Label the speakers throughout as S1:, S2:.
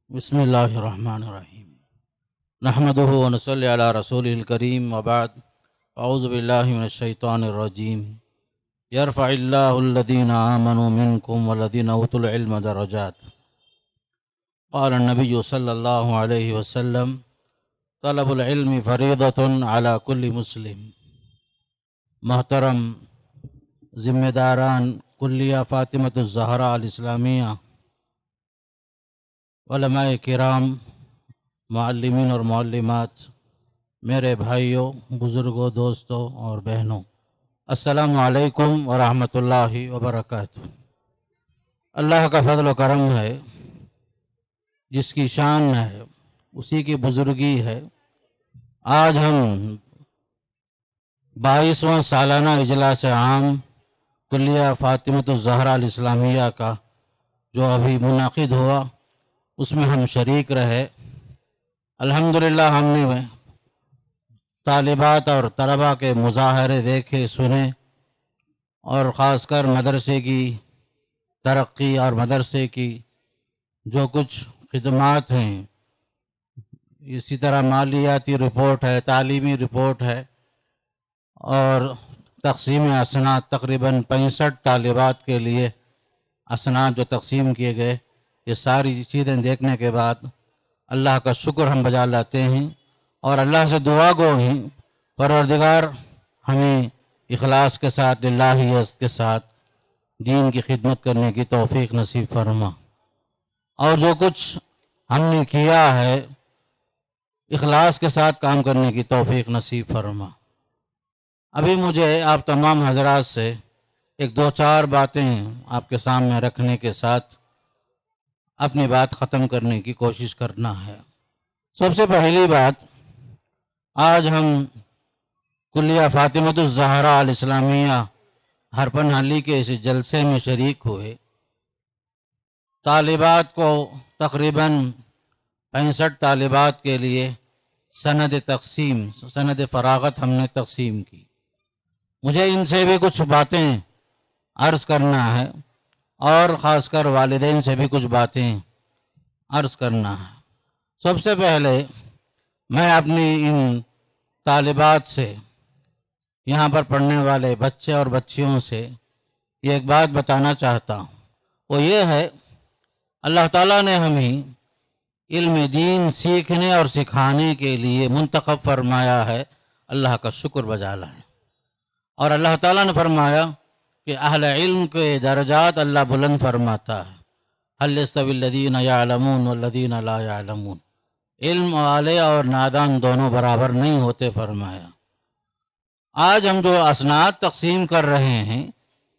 S1: بسم اللہ الرحمن الرحیم نحمدہ ونصلی علی رسول الکریم وبعد اعوذ باللہ من الشیطان الرجیم یرفع اللہ الذین آمنوا منکم والذین اوتوا العلم درجات قال النبی صلی اللہ علیہ وسلم طلب العلم فریضۃ علی کل مسلم۔ محترم ذمہ داران کلیہ فاطمۃ الزہراء الاسلامیہ، علماء کرام، معلمین اور معلمات، میرے بھائیوں، بزرگوں، دوستوں اور بہنوں، السلام علیکم ورحمۃ اللہ وبرکاتہ۔ اللہ کا فضل و کرم ہے، جس کی شان ہے اسی کی بزرگی ہے۔ آج ہم 22واں سالانہ اجلاس عام کلیہ فاطمۃ الزہراء الاسلامیہ کا جو ابھی منعقد ہوا، اس میں ہم شریک رہے۔ الحمدللہ ہم نے طالبات اور طلباء کے مظاہرے دیکھے، سنے، اور خاص کر مدرسے کی ترقی اور مدرسے کی جو کچھ خدمات ہیں، اسی طرح مالیاتی رپورٹ ہے، تعلیمی رپورٹ ہے، اور تقسیم اسناد تقریباً 65 طالبات کے لیے اسناد جو تقسیم کیے گئے، یہ ساری چیزیں دیکھنے کے بعد اللہ کا شکر ہم بجا لاتے ہیں، اور اللہ سے دعا گو ہیں، پروردگار ہمیں اخلاص کے ساتھ، للہیت کے ساتھ دین کی خدمت کرنے کی توفیق نصیب فرما، اور جو کچھ ہم نے کیا ہے اخلاص کے ساتھ کام کرنے کی توفیق نصیب فرما۔ ابھی مجھے آپ تمام حضرات سے ایک دو چار باتیں آپ کے سامنے رکھنے کے ساتھ اپنی بات ختم کرنے کی کوشش کرنا ہے۔ سب سے پہلی بات، آج ہم کلیہ فاطمۃ الزہراء الاسلامیہ ہرپن حلی کے اس جلسے میں شریک ہوئے۔ طالبات کو تقریباً 65 طالبات کے لیے سند فراغت ہم نے تقسیم کی۔ مجھے ان سے بھی کچھ باتیں عرض کرنا ہے، اور خاص کر والدین سے بھی کچھ باتیں عرض کرنا ہے۔ سب سے پہلے میں اپنی ان طالبات سے، یہاں پر پڑھنے والے بچے اور بچیوں سے یہ ایک بات بتانا چاہتا ہوں، وہ یہ ہے، اللہ تعالیٰ نے ہمیں علم دین سیکھنے اور سکھانے کے لیے منتخب فرمایا ہے، اللہ کا شکر بجا لائیں۔ اور اللہ تعالیٰ نے فرمایا کہ اہل علم کے درجات اللہ بلند فرماتا ہے، هل يستوي الذين يعلمون والذين لا يعلمون، علم والے اور نادان دونوں برابر نہیں ہوتے فرمایا۔ آج ہم جو اسناد تقسیم کر رہے ہیں،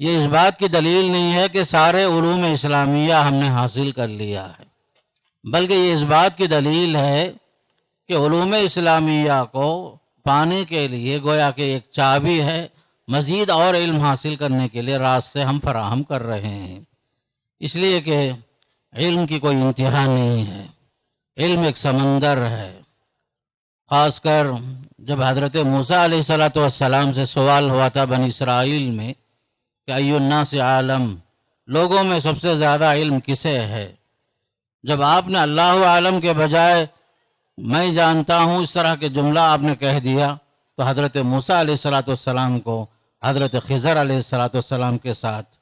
S1: یہ اس بات کی دلیل نہیں ہے کہ سارے علوم اسلامیہ ہم نے حاصل کر لیا ہے، بلکہ یہ اس بات کی دلیل ہے کہ علوم اسلامیہ کو پانے کے لیے گویا کہ ایک چابی ہے، مزید اور علم حاصل کرنے کے لیے راستے ہم فراہم کر رہے ہیں، اس لیے کہ علم کی کوئی انتہا نہیں ہے، علم ایک سمندر ہے۔ خاص کر جب حضرت موسیٰ علیہ السلام سے سوال ہوا تھا بنی اسرائیل میں کہ ای الناس عالم، لوگوں میں سب سے زیادہ علم کسے ہے، جب آپ نے اللہ عالم کے بجائے میں جانتا ہوں اس طرح کے جملہ آپ نے کہہ دیا، تو حضرت موسیٰ علیہ السلام کو حضرت خضر علیہ السلام کے ساتھ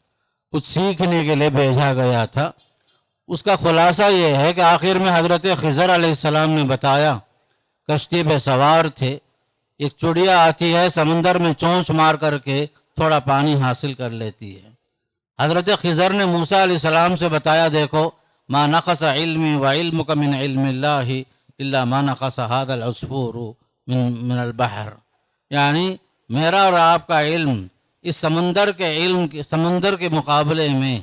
S1: کچھ سیکھنے کے لیے بھیجا گیا تھا۔ اس کا خلاصہ یہ ہے کہ آخر میں حضرت خضر علیہ السلام نے بتایا، کشتی پہ سوار تھے، ایک چڑیا آتی ہے سمندر میں چونچ مار کر کے تھوڑا پانی حاصل کر لیتی ہے۔ حضرت خضر نے موسیٰ علیہ السلام سے بتایا، دیکھو، ما نقص علمی و علمک من علم اللہ الا ما نقص هذا العصفور من البحر، یعنی میرا اور آپ کا علم اس سمندر کے مقابلے میں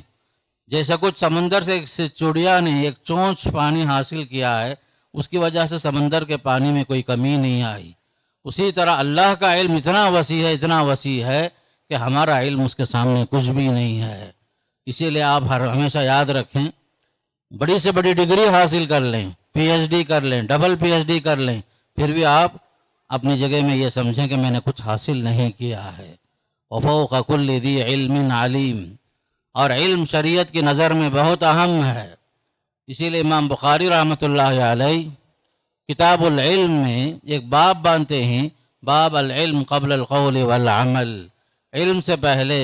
S1: جیسا کچھ سمندر سے چڑیا نے ایک چونچ پانی حاصل کیا ہے، اس کی وجہ سے سمندر کے پانی میں کوئی کمی نہیں آئی، اسی طرح اللہ کا علم اتنا وسیع ہے کہ ہمارا علم اس کے سامنے کچھ بھی نہیں ہے۔ اسی لیے آپ ہمیشہ یاد رکھیں، بڑی سے بڑی ڈگری حاصل کر لیں، پی ایچ ڈی کر لیں، ڈبل پی ایچ ڈی کر لیں، پھر بھی آپ اپنی جگہ میں یہ سمجھیں کہ میں نے کچھ حاصل نہیں کیا ہے۔ وفوق کل ذی علم علیم، اور علم شریعت کی نظر میں بہت اہم ہے۔ اسی لیے امام بخاری رحمۃ اللہ علیہ کتاب العلم میں ایک باب باندھتے ہیں، باب العلم قبل القول والعمل، علم سے پہلے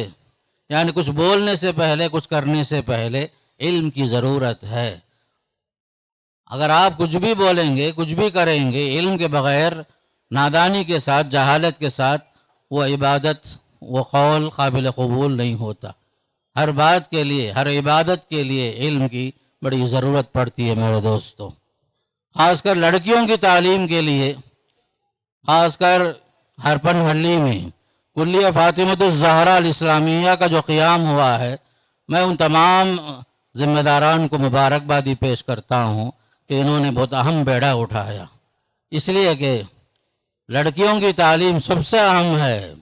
S1: یعنی کچھ بولنے سے پہلے، کچھ کرنے سے پہلے علم کی ضرورت ہے۔ اگر آپ کچھ بھی بولیں گے، کچھ بھی کریں گے علم کے بغیر، نادانی کے ساتھ، جہالت کے ساتھ، وہ عبادت، وہ قول قابل قبول نہیں ہوتا۔ ہر بات کے لیے، ہر عبادت کے لیے علم کی بڑی ضرورت پڑتی ہے میرے دوستو۔ خاص کر لڑکیوں کی تعلیم کے لیے، خاص کر ہرپن محلی میں کلیہ فاطمۃ الزہرا الاسلامیہ کا جو قیام ہوا ہے، میں ان تمام ذمہ داران کو مبارکبادی پیش کرتا ہوں کہ انہوں نے بہت اہم بیڑا اٹھایا، اس لیے کہ لڑکیوں کی تعلیم سب سے اہم ہے۔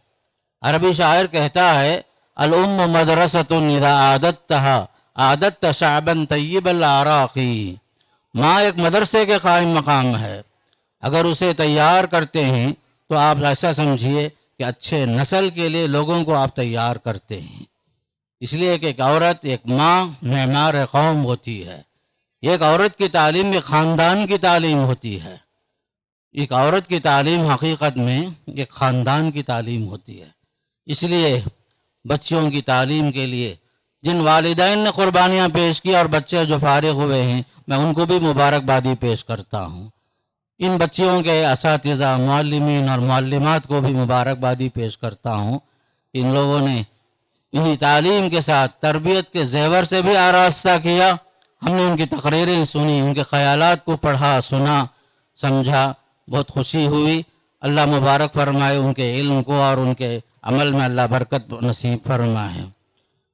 S1: عربی شاعر کہتا ہے الام مدرسۃ اذا اعددتها اعددت شعبا طیب الاعراق، ماں ایک مدرسے کے قائم مقام ہے، اگر اسے تیار کرتے ہیں تو آپ ایسا سمجھیے کہ اچھے نسل کے لیے لوگوں کو آپ تیار کرتے ہیں۔ اس لیے کہ ایک عورت، ایک ماں معمار قوم ہوتی ہے۔ ایک عورت کی تعلیم ایک خاندان کی تعلیم ہوتی ہے۔ ایک عورت کی تعلیم حقیقت میں ایک خاندان کی تعلیم ہوتی ہے۔ اس لیے بچیوں کی تعلیم کے لیے جن والدین نے قربانیاں پیش کی اور بچے جو فارغ ہوئے ہیں، میں ان کو بھی مبارکبادی پیش کرتا ہوں۔ ان بچیوں کے اساتذہ، معلمین اور معلمات کو بھی مبارکبادی پیش کرتا ہوں۔ ان لوگوں نے انہی تعلیم کے ساتھ تربیت کے زیور سے بھی آراستہ کیا۔ ہم نے ان کی تقریریں سنی، ان کے خیالات کو پڑھا، سنا، سمجھا، بہت خوشی ہوئی۔ اللہ مبارک فرمائے ان کے علم کو اور ان کے عمل میں اللہ برکت نصیب فرمائے۔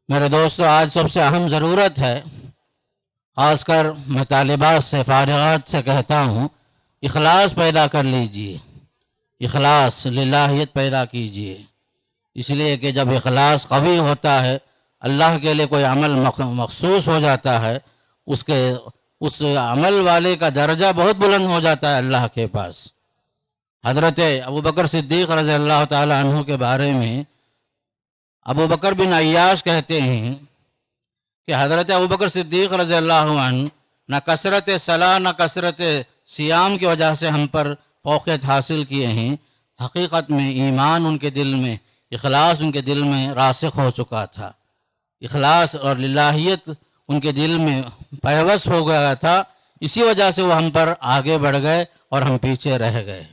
S1: میرے دوستو، آج سب سے اہم ضرورت ہے، خاص کر میں طالبات سے، فارغات سے کہتا ہوں، اخلاص پیدا کر لیجئے، اخلاص، للہیت پیدا کیجئے۔ اس لیے کہ جب اخلاص قوی ہوتا ہے، اللہ کے لیے کوئی عمل مخصوص ہو جاتا ہے، اس عمل والے کا درجہ بہت بلند ہو جاتا ہے اللہ کے پاس۔ حضرت ابوبکر صدیق رضی اللہ تعالی عنہ کے بارے میں ابوبکر بن عیاش کہتے ہیں کہ حضرت ابوبکر صدیق رضی اللہ عنہ نہ کثرت صلاح نہ کثرت صیام کی وجہ سے ہم پر فوقیت حاصل کیے ہیں، حقیقت میں ایمان ان کے دل میں، اخلاص ان کے دل میں راسخ ہو چکا تھا، اخلاص اور للہیت ان کے دل میں پیوست ہو گیا تھا، اسی وجہ سے وہ ہم پر آگے بڑھ گئے اور ہم پیچھے رہ گئے۔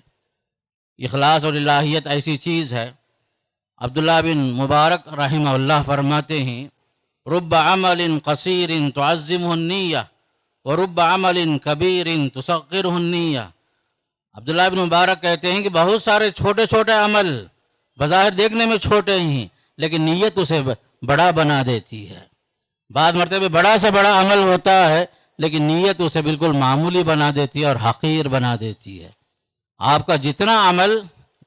S1: اخلاص اور للہیت ایسی چیز ہے۔ عبداللہ بن مبارک رحمہ اللہ فرماتے ہیں رب عمل قصیر تعظمہ النیہ ورب عمل کبیر تصغرہ النیہ۔ عبداللہ بن مبارک کہتے ہیں کہ بہت سارے چھوٹے چھوٹے عمل بظاہر دیکھنے میں چھوٹے ہیں، لیکن نیت اسے بڑا بنا دیتی ہے۔ بعض مرتبہ بڑا سے بڑا عمل ہوتا ہے، لیکن نیت اسے بالکل معمولی بنا دیتی ہے اور حقیر بنا دیتی ہے۔ آپ کا جتنا عمل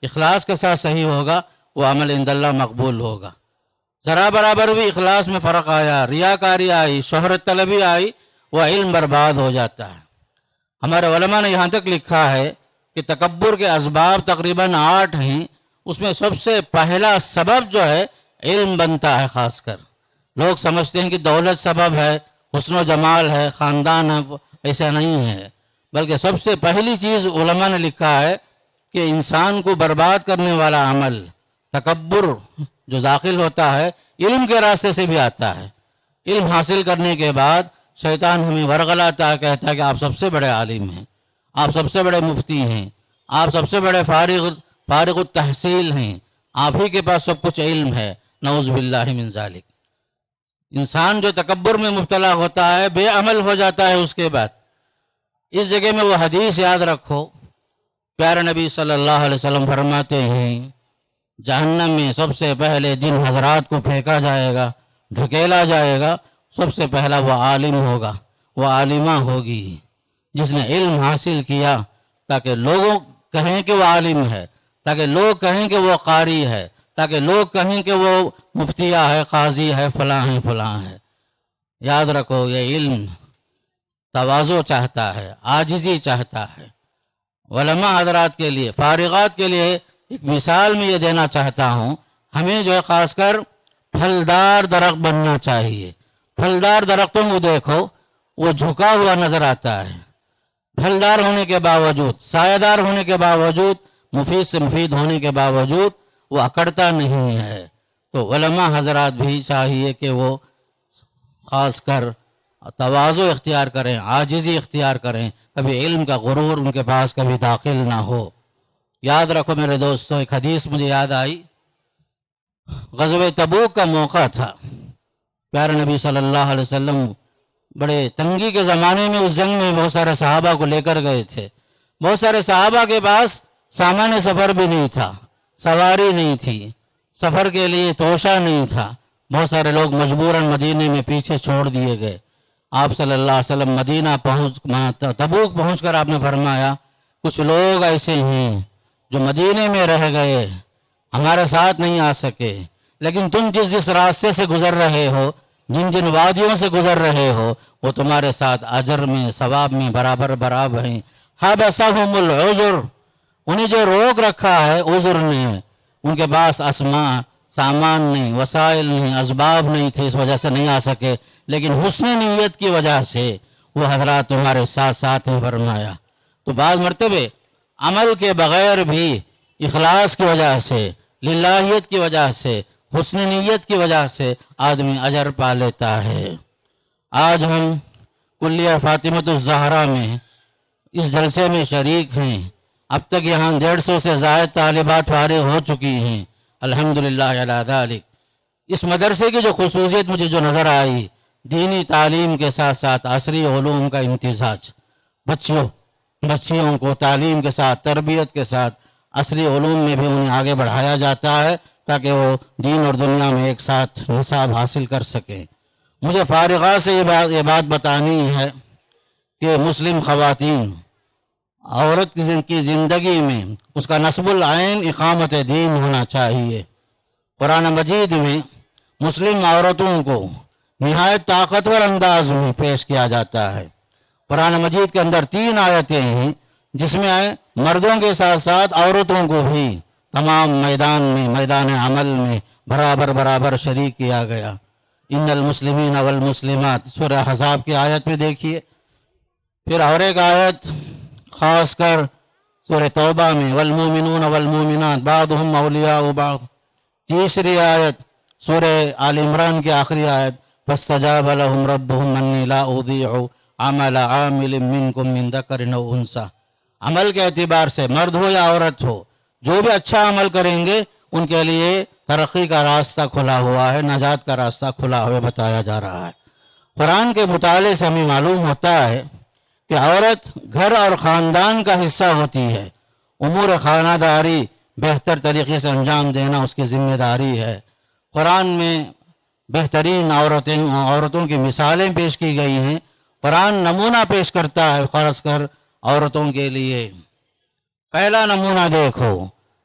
S1: اخلاص کے ساتھ صحیح ہوگا، وہ عمل عند اللہ مقبول ہوگا۔ ذرا برابر بھی اخلاص میں فرق آیا، ریاکاری آئی، شہرت طلبی آئی، وہ علم برباد ہو جاتا ہے۔ ہمارے علماء نے یہاں تک لکھا ہے کہ تکبر کے اسباب تقریباً 8 ہیں، اس میں سب سے پہلا سبب جو ہے علم بنتا ہے۔ خاص کر لوگ سمجھتے ہیں کہ دولت سبب ہے، حسن و جمال ہے، خاندان ہے، ایسا نہیں ہے، بلکہ سب سے پہلی چیز علماء نے لکھا ہے کہ انسان کو برباد کرنے والا عمل تکبر جو داخل ہوتا ہے، علم کے راستے سے بھی آتا ہے۔ علم حاصل کرنے کے بعد شیطان ہمیں ورغلاتا ہے، کہتا ہے کہ آپ سب سے بڑے عالم ہیں، آپ سب سے بڑے مفتی ہیں، آپ سب سے بڑے فارغ التحصیل ہیں، آپ ہی کے پاس سب کچھ علم ہے۔ نعوذ باللہ من ذالک۔ انسان جو تکبر میں مبتلا ہوتا ہے، بے عمل ہو جاتا ہے۔ اس کے بعد اس جگہ میں وہ حدیث یاد رکھو، پیارے نبی صلی اللہ علیہ وسلم فرماتے ہیں جہنم میں سب سے پہلے جن حضرات کو پھینکا جائے گا، ڈھکیلا جائے گا، سب سے پہلا وہ عالم ہوگا، وہ عالمہ ہوگی جس نے علم حاصل کیا، تاکہ لوگوں کہیں کہ وہ عالم ہے، تاکہ لوگ کہیں کہ وہ قاری ہے، تاکہ لوگ کہیں کہ وہ مفتیہ ہے، قاضی ہے، فلاں ہے، فلاں ہے۔ یاد رکھو، یہ علم تواضع چاہتا ہے، عاجزی چاہتا ہے۔ علماء حضرات کے لیے، فارغات کے لیے ایک مثال میں یہ دینا چاہتا ہوں، ہمیں جو ہے خاص کر پھلدار درخت بننا چاہیے۔ پھلدار درختوں کو دیکھو، وہ جھکا ہوا نظر آتا ہے، پھلدار ہونے کے باوجود، سایہ دار ہونے کے باوجود، مفید سے مفید ہونے کے باوجود وہ اکڑتا نہیں ہے۔ تو علماء حضرات بھی چاہیے کہ وہ خاص کر تواضع اختیار کریں، عاجزی اختیار کریں، کبھی علم کا غرور ان کے پاس کبھی داخل نہ ہو۔ یاد رکھو میرے دوستو، ایک حدیث مجھے یاد آئی، غزوہ تبوک کا موقع تھا، پیارے نبی صلی اللہ علیہ وسلم بڑے تنگی کے زمانے میں اس جنگ میں بہت سارے صحابہ کو لے کر گئے تھے۔ بہت سارے صحابہ کے پاس سامان سفر بھی نہیں تھا، سواری نہیں تھی، سفر کے لیے توشہ نہیں تھا، بہت سارے لوگ مجبوراً مدینے میں پیچھے چھوڑ دیے گئے۔ آپ صلی اللہ علیہ وسلم مدینہ تبوک پہنچ کر آپ نے فرمایا، کچھ لوگ ایسے ہیں جو مدینے میں رہ گئے، ہمارے ساتھ نہیں آ سکے، لیکن تم جس راستے سے گزر رہے ہو، جن وادیوں سے گزر رہے ہو، وہ تمہارے ساتھ اجر میں ثواب میں برابر ہیں۔ حبسہم العذر، انہیں جو روک رکھا ہے عذر نے، ان کے پاس سامان نہیں، وسائل نہیں، اسباب نہیں تھے، اس وجہ سے نہیں آ سکے، لیکن حسن نیت کی وجہ سے وہ حضرات تمہارے ساتھ ساتھ ہیں فرمایا۔ تو بعض مرتبہ عمل کے بغیر بھی اخلاص کی وجہ سے، للہیت کی وجہ سے، حسن نیت کی وجہ سے آدمی اجر پا لیتا ہے۔ آج ہم کلیہ فاطمۃ الزہرا میں اس جلسے میں شریک ہیں، اب تک یہاں 150 سے زائد طالبات فارغ ہو چکی ہیں، الحمدللہ علی ذالک۔ اس مدرسے کی جو خصوصیت مجھے جو نظر آئی، دینی تعلیم کے ساتھ ساتھ عصری علوم کا امتزاج، بچیوں کو تعلیم کے ساتھ، تربیت کے ساتھ عصری علوم میں بھی انہیں آگے بڑھایا جاتا ہے تاکہ وہ دین اور دنیا میں ایک ساتھ نصاب حاصل کر سکیں۔ مجھے فارغہ سے یہ بات بتانی ہے کہ مسلم خواتین، عورت کی زندگی میں اس کا نصب العین اقامت دین ہونا چاہیے۔ قرآن مجید میں مسلم عورتوں کو نہایت طاقتور انداز میں پیش کیا جاتا ہے۔ قرآن مجید کے اندر 3 آیتیں ہیں جس میں مردوں کے ساتھ ساتھ عورتوں کو بھی تمام میدان عمل میں برابر شریک کیا گیا۔ ان المسلمین والمسلمات، سورہ احزاب کی آیت میں دیکھیے، پھر اور ایک آیت خاص کر سورہ توبہ میں والمومنون والمومنات بعضهم اولیاء بعض، تیسری آیت سورہ آل عمران کی آخری آیت فاستجاب لهم ربهم انی لا اضیع عمل عامل منکم من ذکر او انثی، عمل کے اعتبار سے مرد ہو یا عورت ہو، جو بھی اچھا عمل کریں گے ان کے لیے ترقی کا راستہ کھلا ہوا ہے، نجات کا راستہ کھلا ہوا بتایا جا رہا ہے۔ قرآن کے مطالعے سے ہمیں معلوم ہوتا ہے کہ عورت گھر اور خاندان کا حصہ ہوتی ہے، امور خانہ داری بہتر طریقے سے انجام دینا اس کی ذمہ داری ہے۔ قرآن میں بہترین عورتوں کی مثالیں پیش کی گئی ہیں، قرآن نمونہ پیش کرتا ہے خاص کر عورتوں کے لیے۔ پہلا نمونہ دیکھو،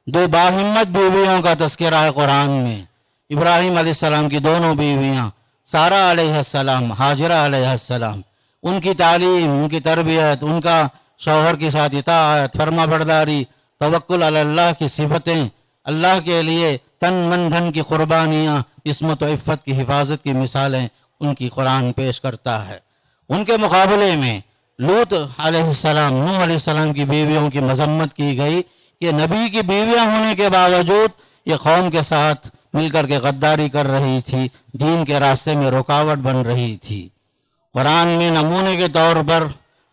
S1: 2 باہمت بیویوں کا تذکرہ ہے قرآن میں، ابراہیم علیہ السلام کی دونوں بیویاں، سارہ علیہ السلام، ہاجرہ علیہ السلام، ان کی تعلیم، ان کی تربیت، ان کا شوہر کے ساتھ اطاعت، فرما برداری، توکل علی اللہ کی صفتیں، اللہ کے لیے تن من دھن کی قربانیاں، عصمت و عفت کی حفاظت کی مثالیں ان کی قرآن پیش کرتا ہے۔ ان کے مقابلے میں لوط علیہ السلام، نوح علیہ السلام کی بیویوں کی مذمت کی گئی کہ نبی کی بیویاں ہونے کے باوجود یہ قوم کے ساتھ مل کر کے غداری کر رہی تھی، دین کے راستے میں رکاوٹ بن رہی تھی۔ قرآن میں نمونے کے طور پر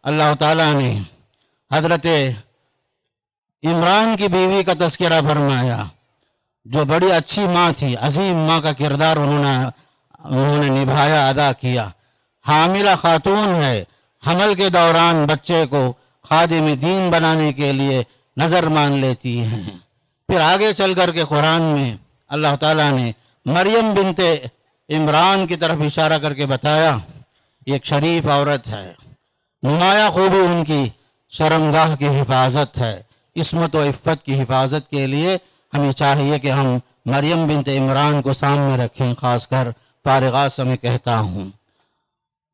S1: اللہ تعالیٰ نے حضرت عمران کی بیوی کا تذکرہ فرمایا، جو بڑی اچھی ماں تھی، عظیم ماں کا کردار انہوں نے نبھایا، ادا کیا۔ حاملہ خاتون ہے، حمل کے دوران بچے کو خادم دین بنانے کے لیے نظر مان لیتی ہیں۔ پھر آگے چل کر کے قرآن میں اللہ تعالیٰ نے مریم بنت عمران کی طرف اشارہ کر کے بتایا، ایک شریف عورت ہے، نمایاں خوبی ان کی شرمگاہ کی حفاظت ہے، عصمت و عفت کی حفاظت کے لیے ہمیں چاہیے کہ ہم مریم بنت عمران کو سامنے رکھیں، خاص کر فارغات سے میں کہتا ہوں۔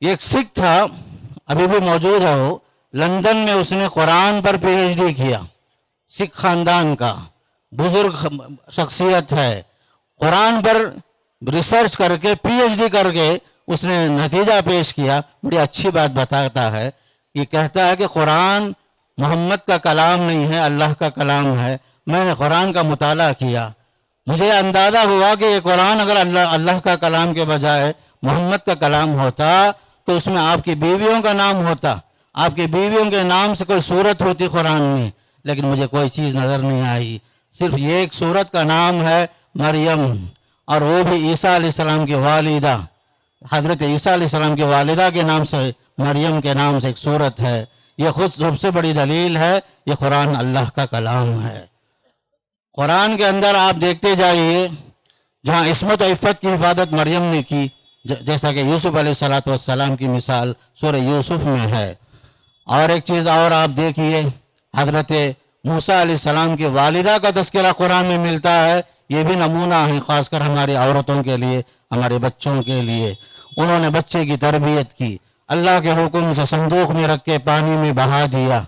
S1: ایک سکھ تھا، ابھی بھی موجود ہے، وہ لندن میں اس نے قرآن پر PhD کیا، سکھ خاندان کا بزرگ شخصیت ہے، قرآن پر ریسرچ کر کے PhD کر کے اس نے نتیجہ پیش کیا، بڑی اچھی بات بتاتا ہے. یہ کہتا ہے کہ قرآن محمد کا کلام نہیں ہے، اللہ کا کلام ہے. میں نے قرآن کا مطالعہ کیا، مجھے اندازہ ہوا کہ یہ قرآن اگر اللہ کا کلام کے بجائے محمد کا کلام ہوتا تو اس میں آپ کی بیویوں کا نام ہوتا، آپ کی بیویوں کے نام سے کوئی صورت ہوتی قرآن میں، لیکن مجھے کوئی چیز نظر نہیں آئی. صرف یہ ایک صورت کا نام ہے مریم، اور وہ بھی عیسیٰ علیہ السلام کی والدہ، حضرت عیسیٰ علیہ السلام کی والدہ کے نام سے، مریم کے نام سے ایک صورت ہے. یہ خود سب سے بڑی دلیل ہے یہ قرآن اللہ کا کلام ہے. قرآن کے اندر آپ دیکھتے جائیے جہاں عصمت و عفت کی حفاظت مریم نے کی، جیسا کہ یوسف علیہ السلام کی مثال سورہ یوسف میں ہے. اور ایک چیز اور آپ دیکھیے، حضرت موسیٰ علیہ السلام کی والدہ کا تذکرہ قرآن میں ملتا ہے. یہ بھی نمونہ ہے خاص کر ہماری عورتوں کے لیے، ہمارے بچوں کے لیے. انہوں نے بچے کی تربیت کی، اللہ کے حکم سے صندوق میں رکھ کے پانی میں بہا دیا،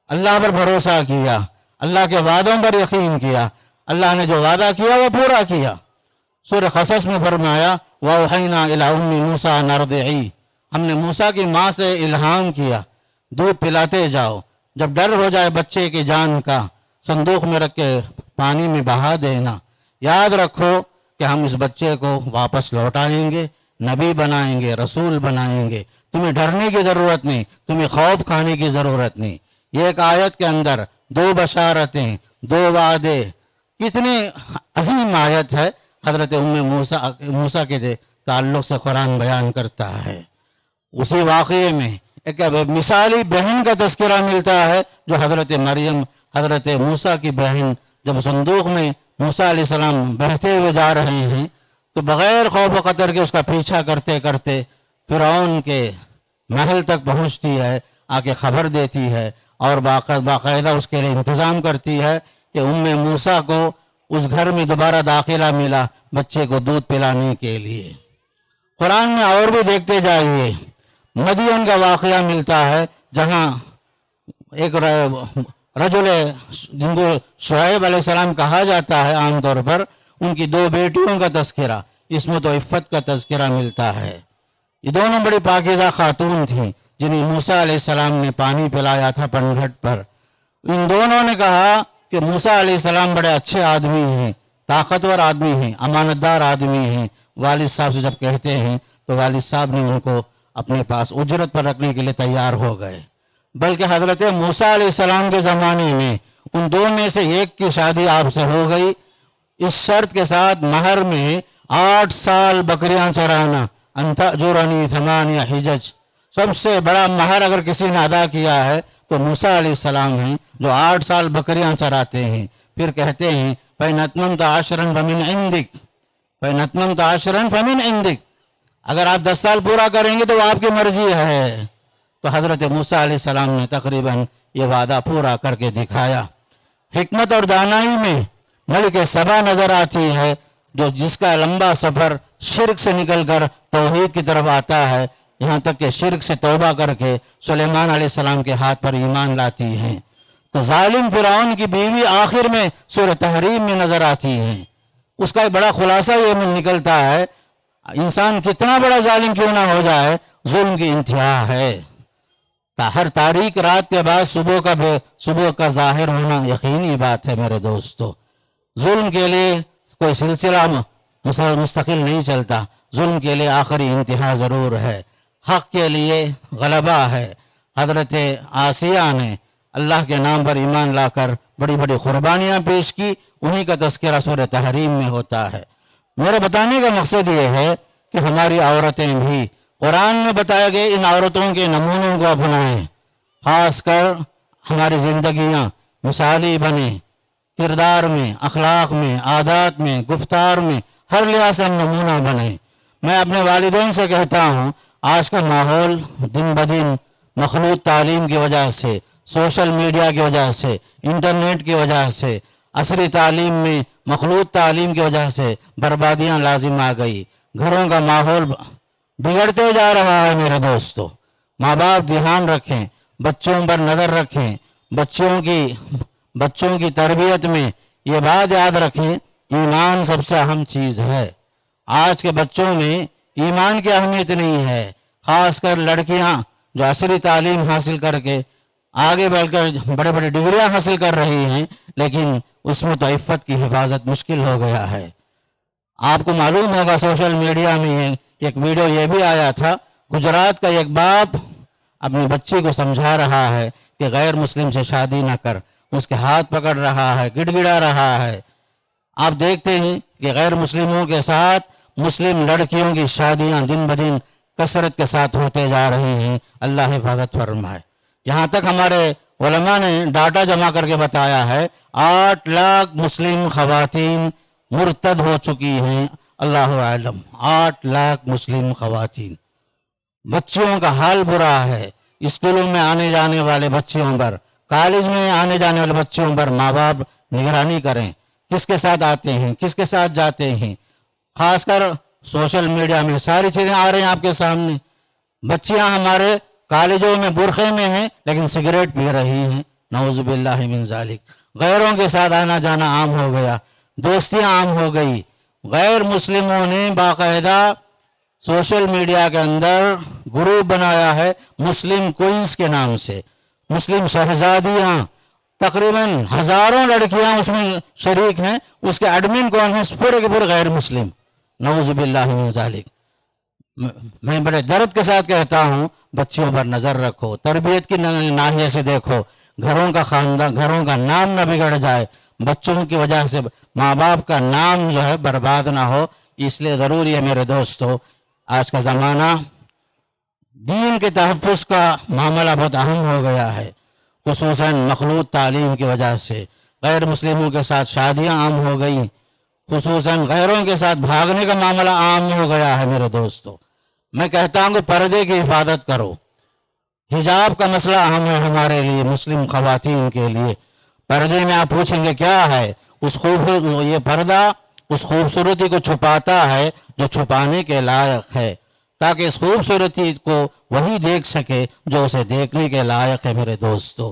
S1: اللہ پر بھروسہ کیا، اللہ کے وعدوں پر یقین کیا، اللہ نے جو وعدہ کیا وہ پورا کیا. سورہ قصص میں فرمایا وَأَوْحَيْنَا إِلَىٰ أُمِّ مُوسَىٰ أَنْ أَرْضِعِيهِ، ہم نے موسیٰ کی ماں سے الہام کیا دودھ پلاتے جاؤ، جب ڈر ہو جائے بچے کی جان کا صندوق میں رکھ کے پانی میں بہا دینا. یاد رکھو کہ ہم اس بچے کو واپس لوٹائیں گے، نبی بنائیں گے، رسول بنائیں گے. تمہیں ڈرنے کی ضرورت نہیں، تمہیں خوف کھانے کی ضرورت نہیں. یہ ایک آیت کے اندر دو بشارتیں، دو وعدے، کتنی عظیم آیت ہے. حضرت موسیٰ کے تعلق سے قرآن بیان کرتا ہے. اسی واقعے میں ایک مثالی بہن کا تذکرہ ملتا ہے جو حضرت مریم، حضرت موسیٰ کی بہن، جب صندوق میں موسیٰ علیہ السلام بہتے ہوئے جا رہے ہیں تو بغیر خوف و خطر کے اس کا پیچھا کرتے کرتے فرعون کے محل تک پہنچتی ہے، آ کے خبر دیتی ہے اور باقاعدہ اس کے لیے انتظام کرتی ہے کہ موسیٰ کو اس گھر میں دوبارہ داخلہ ملا بچے کو دودھ پلانے کے لیے. قرآن میں اور بھی دیکھتے جائیے، مدین کا واقعہ ملتا ہے جہاں ایک رجل جن کو شعیب علیہ السلام کہا جاتا ہے عام طور پر، ان کی دو بیٹیوں کا تذکرہ، عصمت و عفت کا تذکرہ ملتا ہے. یہ دونوں بڑی پاکیزہ خاتون تھیں جنہیں موسیٰ علیہ السلام نے پانی پلایا تھا پنگھٹ پر. ان دونوں نے کہا کہ موسیٰ علیہ السلام بڑے اچھے آدمی ہیں، طاقتور آدمی ہیں، امانت دار آدمی ہیں. والد صاحب سے جب کہتے ہیں تو والد صاحب نے ان کو اپنے پاس اجرت پر رکھنے کے لیے تیار ہو گئے. بلکہ حضرت موسیٰ علیہ السلام کے زمانے میں ان دو میں سے ایک کی شادی آپ سے ہو گئی، اس شرط کے ساتھ مہر میں 8 سال بکریاں چرانا، ان تأجرنی 8 حجج. سب سے بڑا مہر اگر کسی نے ادا کیا ہے تو موسیٰ علیہ السلام ہیں جو 8 سال بکریاں چراتے ہیں. پھر کہتے ہیں فَإِنْ أَتْمَمْتَ عَشْرًا فَمِنْ عِنْدِكَ، فَإِنْ أَتْمَمْتَ عَشْرًا فَمِنْ عِنْدِكَ، اگر آپ 10 سال پورا کریں گے تو وہ آپ کی مرضی ہے. تو حضرت موسیٰ علیہ السلام نے تقریباً یہ وعدہ پورا کر کے دکھایا. حکمت اور دانائی میں ملک سبا نظر آتی ہے جس کا لمبا سفر شرک سے نکل کر توحید کی طرف آتا ہے، یہاں تک کہ شرک سے توبہ کر کے سلیمان علیہ السلام کے ہاتھ پر ایمان لاتی ہیں. تو ظالم فرعون کی بیوی آخر میں سورہ تحریم میں نظر آتی ہیں. اس کا ایک بڑا خلاصہ یہ نکلتا ہے، انسان کتنا بڑا ظالم کیوں نہ ہو جائے، ظلم کی انتہا ہے. ہر تاریک رات کے بعد صبح کا ظاہر ہونا یقینی بات ہے میرے دوستو. ظلم کے لیے کوئی سلسلہ مستقل نہیں چلتا، ظلم کے لیے آخری انتہا ضرور ہے. حق کے لیے غلبہ ہے. حضرت آسیہ نے اللہ کے نام پر ایمان لا کر بڑی بڑی قربانیاں پیش کی، انہی کا تذکرہ سورہ تحریم میں ہوتا ہے. میرے بتانے کا مقصد یہ ہے کہ ہماری عورتیں بھی قرآن میں بتائے گئے ان عورتوں کے نمونوں کو اپنائیں، خاص کر ہماری زندگیاں مثالی بنیں، کردار میں، اخلاق میں، عادات میں، گفتار میں، ہر لحاظ سے ہم نمونہ بنیں. میں اپنے والدین سے کہتا ہوں آج کا ماحول دن بدن مخلوط تعلیم کی وجہ سے، سوشل میڈیا کی وجہ سے، انٹرنیٹ کی وجہ سے، عصری تعلیم میں مخلوط تعلیم کی وجہ سے بربادیاں لازم آ گئی. گھروں کا ماحول بگڑتے جا رہا ہے میرے دوستو. ماں باپ دھیان رکھیں، بچوں پر نظر رکھیں، بچوں کی تربیت میں یہ بات یاد رکھیں ایمان سب سے اہم چیز ہے. آج کے بچوں میں ایمان کی اہمیت نہیں ہے. خاص کر لڑکیاں جو عصری تعلیم حاصل کر کے آگے بڑھ کر بڑے بڑے ڈگریاں حاصل کر رہی ہیں، لیکن اس میں تو عفت کی حفاظت مشکل ہو گیا ہے. آپ کو معلوم ہوگا سوشل میڈیا میں ایک ویڈیو یہ بھی آیا تھا، گجرات کا ایک باپ اپنی بچی کو سمجھا رہا ہے کہ غیر مسلم سے شادی نہ کر، اس کے ہاتھ پکڑ رہا ہے، گڑ گڑا رہا ہے. آپ دیکھتے ہیں کہ غیر مسلموں کے ساتھ مسلم لڑکیوں کی شادیاں دن بدن کثرت کے ساتھ ہوتے جا رہی ہیں. اللہ حفاظت فرمائے. یہاں تک ہمارے علماء نے ڈاٹا جمع کر کے بتایا ہے 8 لاکھ مسلم خواتین مرتد ہو چکی ہیں. اللہ عالم 8 لاکھ مسلم خواتین. بچیوں کا حال برا ہے. اسکولوں میں آنے جانے والے بچیوں پر، کالج میں آنے جانے والے بچیوں پر ماں باپ نگرانی کریں، کس کے ساتھ آتے ہیں، کس کے ساتھ جاتے ہیں. خاص کر سوشل میڈیا میں ساری چیزیں آ رہی ہیں آپ کے سامنے. بچیاں ہمارے کالجوں میں برقعے میں ہیں لیکن سگریٹ پی رہی ہیں. نعوذ باللہ من ذالک. غیروں کے ساتھ آنا جانا عام ہو گیا، دوستیاں عام ہو گئی. غیر مسلموں نے باقاعدہ سوشل میڈیا کے اندر گروپ بنایا ہے مسلم کوئنز کے نام سے. مسلم شہزادیاں، تقریباً ہزاروں لڑکیاں اس میں شریک ہیں. اس کے ایڈمن کون ہیں؟ پورے کے پورے غیر مسلم. نعوذ باللہ من ذالک. میں بڑے درد کے ساتھ کہتا ہوں بچیوں پر نظر رکھو، تربیت کی ناحیے سے دیکھو، گھروں کا خاندان، گھروں کا نام نہ بگڑ جائے، بچوں کی وجہ سے ماں باپ کا نام جو ہے برباد نہ ہو. اس لیے ضروری ہے میرے دوستو، آج کا زمانہ دین کے تحفظ کا معاملہ بہت اہم ہو گیا ہے. خصوصاً مخلوط تعلیم کی وجہ سے غیر مسلموں کے ساتھ شادیاں عام ہو گئی، خصوصاً غیروں کے ساتھ بھاگنے کا معاملہ عام ہو گیا ہے. میرے دوستو، میں کہتا ہوں کہ پردے کی حفاظت کرو. حجاب کا مسئلہ اہم ہے ہمارے لیے، مسلم خواتین کے لیے. پردے میں آپ پوچھیں گے کیا ہے؟ یہ پردہ اس خوبصورتی کو چھپاتا ہے جو چھپانے کے لائق ہے، تاکہ اس خوبصورتی کو وہی دیکھ سکے جو اسے دیکھنے کے لائق ہے. میرے دوستو،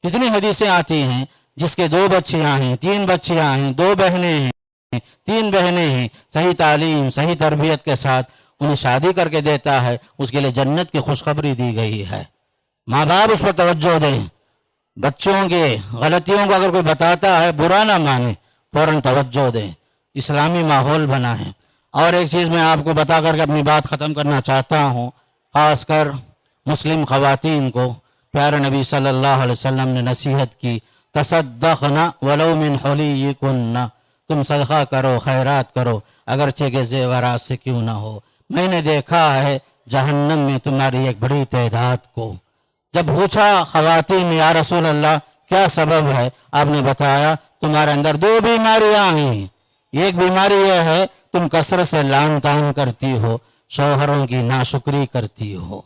S1: کتنی حدیثیں آتی ہیں جس کے 2 بچیاں ہیں، 3 بچیاں ہیں، 2 بہنیں ہیں، 3 بہنیں ہیں، صحیح تعلیم صحیح تربیت کے ساتھ انہیں شادی کر کے دیتا ہے، اس کے لیے جنت کی خوشخبری دی گئی ہے. ماں باپ اس پر توجہ دیں. بچوں کے غلطیوں کو اگر کوئی بتاتا ہے برا نہ مانے، فوراً توجہ دیں، اسلامی ماحول بنائیں. اور ایک چیز میں آپ کو بتا کر کے اپنی بات ختم کرنا چاہتا ہوں. خاص کر مسلم خواتین کو پیارے نبی صلی اللہ علیہ وسلم نے نصیحت کی، تصدقنا ولو من حلیکن، تم صدقہ کرو، خیرات کرو، اگرچہ کہ زیورات سے کیوں نہ ہو. میں نے دیکھا ہے جہنم میں تمہاری ایک بڑی تعداد کو. جب پوچھا خواتین نے یا رسول اللہ کیا سبب ہے، آپ نے بتایا تمہارے اندر 2 بیماریاں ہیں. ایک بیماری یہ ہے تم کثرت سے لعن طعن کرتی ہو، شوہروں کی ناشکری کرتی ہو،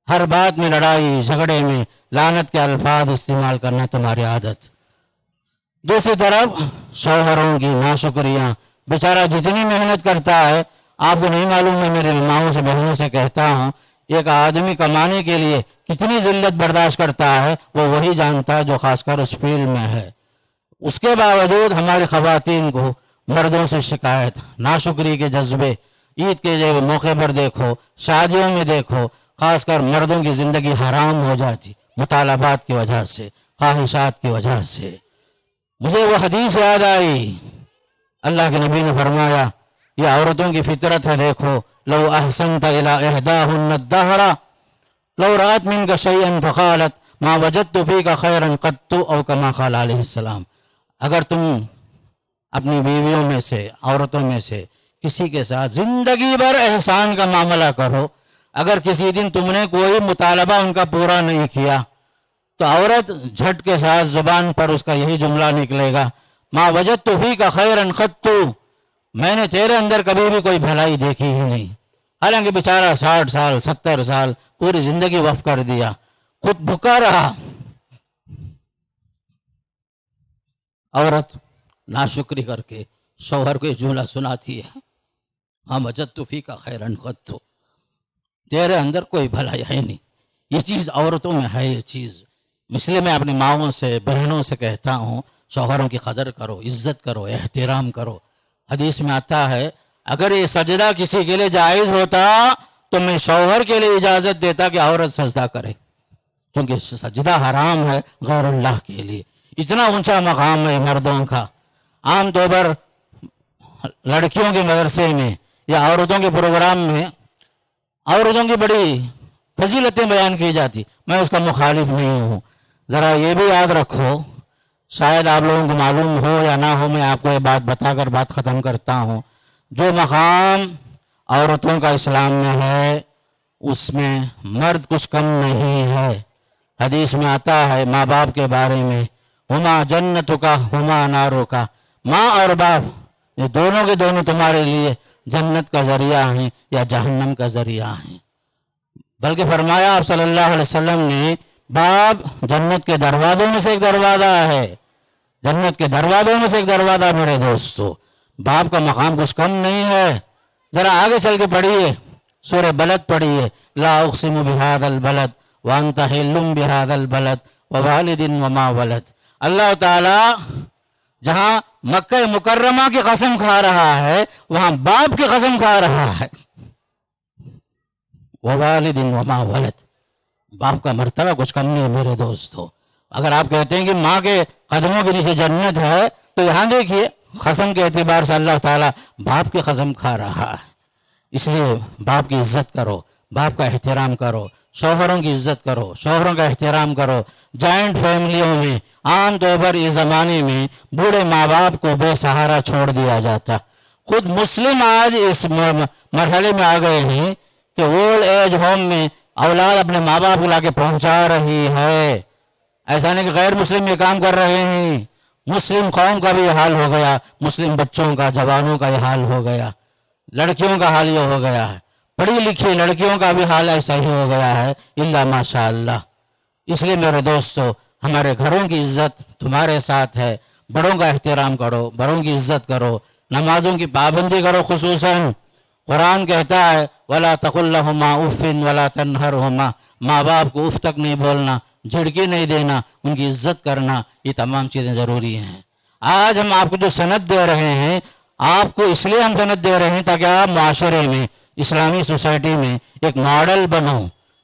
S1: ہر بات میں لڑائی جھگڑے میں لعنت کے الفاظ استعمال کرنا تمہاری عادت. دوسری طرف شوہروں کی ناشکریاں، بیچارہ جتنی محنت کرتا ہے، آپ کو نہیں معلوم، میں میرے ماؤں سے بہنوں سے کہتا ہوں ایک آدمی کمانے کے لیے کتنی ذلت برداشت کرتا ہے وہ وہی جانتا ہے جو خاص کر اس فیلڈ میں ہے. اس کے باوجود ہماری خواتین کو مردوں سے شکایت، ناشکری کے جذبے. عید کے موقع پر دیکھو، شادیوں میں دیکھو، خاص کر مردوں کی زندگی حرام ہو جاتی مطالبات کی وجہ سے، خواہشات کی وجہ سے. مجھے وہ حدیث یاد آئی، اللہ کے نبی نے فرمایا یہ عورتوں کی فطرت ہے. دیکھو لو احسنت الى احداهن الدهر لو رات منك شيئا فقالت ما وجدت فيك خيرا قط، او كما قال علیہ السلام. اگر تم اپنی بیویوں میں سے، عورتوں میں سے کسی کے ساتھ زندگی بھر احسان کا معاملہ کرو، اگر کسی دن تم نے کوئی مطالبہ ان کا پورا نہیں کیا تو عورت جھٹ کے ساتھ زبان پر اس کا یہی جملہ نکلے گا، ما وجدت فیک خیرا قط، میں نے تیرے اندر کبھی بھی کوئی بھلائی دیکھی ہی نہیں. حالانکہ بیچارہ 60 سال 70 سال پوری زندگی وقف کر دیا، خود بھوکا رہا. عورت ناشکری کر کے شوہر کو یہ جملہ سناتی ہے، ما وجدت فیک خیرا قط، تیرے اندر کوئی بھلائی ہے نہیں. یہ چیز عورتوں میں ہے. یہ چیز اس لیے میں اپنی ماؤں سے بہنوں سے کہتا ہوں شوہروں کی قدر کرو، عزت کرو، احترام کرو. حدیث میں آتا ہے اگر یہ سجدہ کسی کے لیے جائز ہوتا تو میں شوہر کے لیے اجازت دیتا کہ عورت سجدہ کرے، کیونکہ سجدہ حرام ہے غیر اللہ کے لیے، اتنا اونچا مقام ہے مردوں کا۔ عام طور پر لڑکیوں کے مدرسے میں یا عورتوں کے پروگرام میں عورتوں کی بڑی فضیلتیں بیان کی جاتی، میں اس کا مخالف نہیں ہوں۔ ذرا یہ بھی یاد رکھو، شاید آپ لوگوں کو معلوم ہو یا نہ ہو، میں آپ کو یہ بات بتا کر بات ختم کرتا ہوں۔ جو مقام عورتوں کا اسلام میں ہے اس میں مرد کچھ کم نہیں ہے۔ حدیث میں آتا ہے ماں باپ کے بارے میں، ہما جنتوں کا ہما ناروں کا، ماں اور باپ یہ دونوں کے دونوں تمہارے لیے جنت کا ذریعہ ہیں یا جہنم کا ذریعہ ہیں۔ بلکہ فرمایا آپ صلی اللہ علیہ وسلم نے، باپ جنت کے دروازوں میں سے ایک دروازہ ہے، جنت کے دروازوں میں سے ایک دروازہ میرے دوستو۔ باپ کا مقام کچھ کم نہیں ہے۔ ذرا آگے چل کے پڑھیے، سورہ بلد پڑھیے، لا اقسم بہذا البلد وانت حل بہذا البلد ووالد وما ولد۔ اللہ تعالیٰ جہاں مکہ مکرمہ کی قسم کھا رہا ہے وہاں باپ کی قسم کھا رہا ہے، ووالد وما ولد۔ باپ کا مرتبہ کچھ کم نہیں ہے میرے دوستو۔ اگر آپ کہتے ہیں کہ ماں کے قدموں کے نیچے جنت ہے تو یہاں دیکھیے قسم کے اعتبار سے اللہ تعالیٰ باپ کی قسم کھا رہا ہے۔ اس لیے باپ کی عزت کرو، باپ کا احترام کرو، شوہروں کی عزت کرو، شوہروں کا احترام کرو۔ جوائنٹ فیملیوں میں عام طور پر اس زمانے میں بوڑھے ماں باپ کو بے سہارا چھوڑ دیا جاتا۔ خود مسلم آج اس مرحلے میں آ گئے ہیں کہ اولڈ ایج ہوم میں اولاد اپنے ماں باپ کو لا کے پہنچا رہی ہے۔ ایسا نہیں کہ غیر مسلم یہ کام کر رہے ہیں، مسلم قوم کا بھی یہ حال ہو گیا، مسلم بچوں کا، جوانوں کا یہ حال ہو گیا، لڑکیوں کا حال یہ ہو گیا ہے، پڑھی لکھی لڑکیوں کا بھی حال ایسا ہی ہو گیا ہے، الا ماشاء اللہ۔ اس لیے میرے دوستو، ہمارے گھروں کی عزت تمہارے ساتھ ہے، بڑوں کا احترام کرو، بڑوں کی عزت کرو، نمازوں کی پابندی کرو۔ خصوصاً قرآن کہتا ہے وَلَا تَقُلْ لَهُمَا اُفٍّ وَلَا تَنْهَرْهُمَا، ماں باپ کو اف تک نہیں بولنا، جھڑکی نہیں دینا، ان کی عزت کرنا، یہ تمام چیزیں ضروری ہیں۔ آج ہم آپ کو جو سند دے رہے ہیں، آپ کو اس لیے ہم سند دے رہے ہیں تاکہ آپ معاشرے میں، اسلامی سوسائٹی میں ایک ماڈل بنو،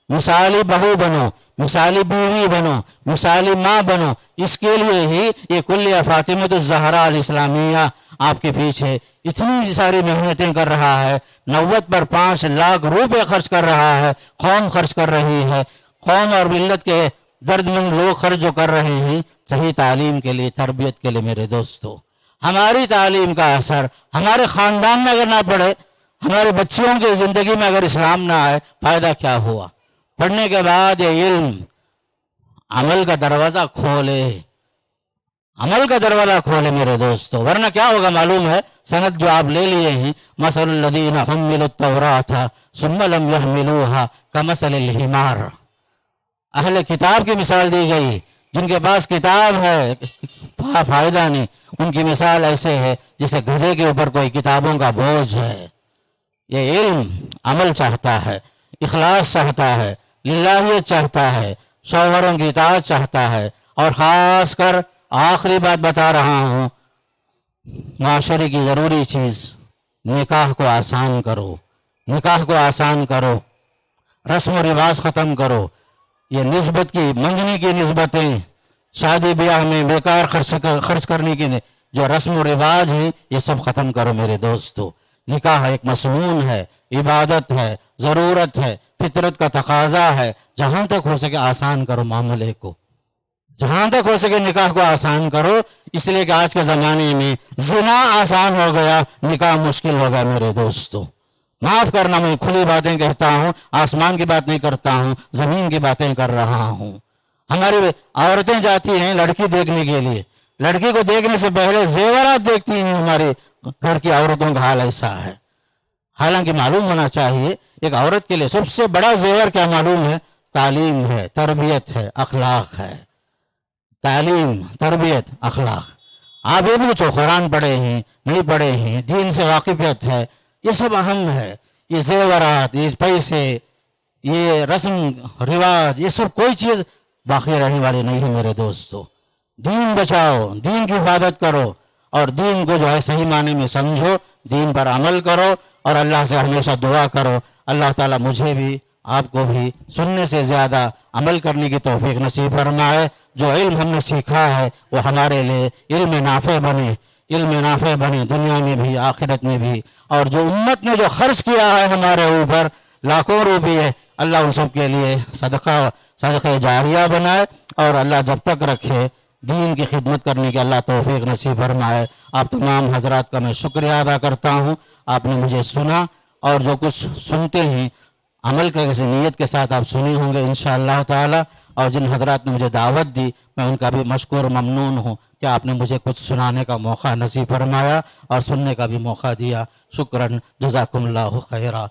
S1: مثالی بہو بنو، مثالی بیوی بنو، مثالی ماں بنو۔ اس کے لیے ہی یہ کلیہ فاطمۃ الزہراء الاسلامیہ آپ کے پیچھے اتنی ساری محنتیں کر رہا ہے، 90 پر 5 لاکھ روپے خرچ کر رہا ہے، قوم خرچ کر رہی ہے، قوم اور ملت کے درد مند لوگ خرچ جو کر رہے ہیں صحیح تعلیم کے لیے، تربیت کے لیے۔ میرے دوستو، ہماری تعلیم کا اثر ہمارے خاندان میں اگر نہ پڑے، ہمارے بچیوں کی زندگی میں اگر اسلام نہ آئے، فائدہ کیا ہوا؟ پڑھنے کے بعد یہ علم عمل کا دروازہ کھولے، عمل کا دروازہ کھولے میرے دوستو، ورنہ کیا ہوگا معلوم ہے؟ سند جو آپ لے لیے ہیں، مثل الذین حملوا التوراۃ ثم لم یحملوها کمثل الحمار، اہل کتاب کی مثال دی گئی، جن کے پاس کتاب ہے فائدہ نہیں، ان کی مثال ایسے ہے جیسے گدھے کے اوپر کوئی کتابوں کا بوجھ ہے۔ یہ علم عمل چاہتا ہے، اخلاص چاہتا ہے، للہیت چاہتا ہے، شوہروں کی اطاعت چاہتا ہے، اور خاص کر آخری بات بتا رہا ہوں، معاشرے کی ضروری چیز، نکاح کو آسان کرو، نکاح کو آسان کرو، رسم و رواج ختم کرو، یہ نسبت کی، منگنی کی نسبتیں، شادی بیاہ میں بیکار خرچ کرنے کی جو رسم و رواج ہیں، یہ سب ختم کرو میرے دوستو۔ نکاح ایک مصنون ہے، عبادت ہے، ضرورت ہے، فطرت کا تقاضا ہے، جہاں تک ہو سکے آسان کرو معاملے کو، جہاں تک ہو سکے نکاح کو آسان کرو، اس لیے کہ آج کے زمانے میں زنا آسان ہو گیا، نکاح مشکل ہو گیا میرے دوستو۔ معاف کرنا، میں کھلی باتیں کہتا ہوں، آسمان کی بات نہیں کرتا ہوں، زمین کی باتیں کر رہا ہوں۔ ہماری عورتیں جاتی ہیں لڑکی دیکھنے کے لیے، لڑکی کو دیکھنے سے پہلے زیورات دیکھتی ہیں، ہمارے گھر کی عورتوں کا حال ایسا ہے۔ حالانکہ معلوم ہونا چاہیے ایک عورت کے لیے سب سے بڑا زیور کیا معلوم ہے؟ تعلیم ہے، تربیت ہے، اخلاق ہے۔ تعلیم، تربیت، اخلاق۔ آپ یہ پوچھو قرآن پڑھے ہیں نہیں پڑھے ہیں، دین سے واقفیت ہے، یہ سب اہم ہے۔ یہ زیورات، یہ پیسے، یہ رسم رواج، یہ سب کوئی چیز باقی رہنے والی نہیں ہے میرے دوستو۔ دین بچاؤ، دین کی حفاظت کرو، اور دین کو جو ہے صحیح معنی میں سمجھو، دین پر عمل کرو اور اللہ سے ہمیشہ دعا کرو اللہ تعالیٰ مجھے بھی آپ کو بھی سننے سے زیادہ عمل کرنے کی توفیق نصیب فرمائے. جو علم ہم نے سیکھا ہے وہ ہمارے لیے علم نافع بنے دنیا میں بھی آخرت میں بھی. اور جو امت نے جو خرچ کیا ہے ہمارے اوپر لاکھوں روپئے اللہ ان سب کے لیے صدقہ جاریہ بنائے اور اللہ جب تک رکھے دین کی خدمت کرنے کی اللہ توفیق نصیب فرمائے. آپ تمام حضرات کا میں شکریہ ادا کرتا ہوں. آپ نے مجھے سنا اور جو کچھ سنتے ہیں عمل کا کسی نیت کے ساتھ آپ سنے ہوں گے انشاءاللہ تعالی. اور جن حضرات نے مجھے دعوت دی میں ان کا بھی مشکور ممنون ہوں کہ آپ نے مجھے کچھ سنانے کا موقع نصیب فرمایا اور سننے کا بھی موقع دیا. شکراً، جزاکم اللہ خیرہ.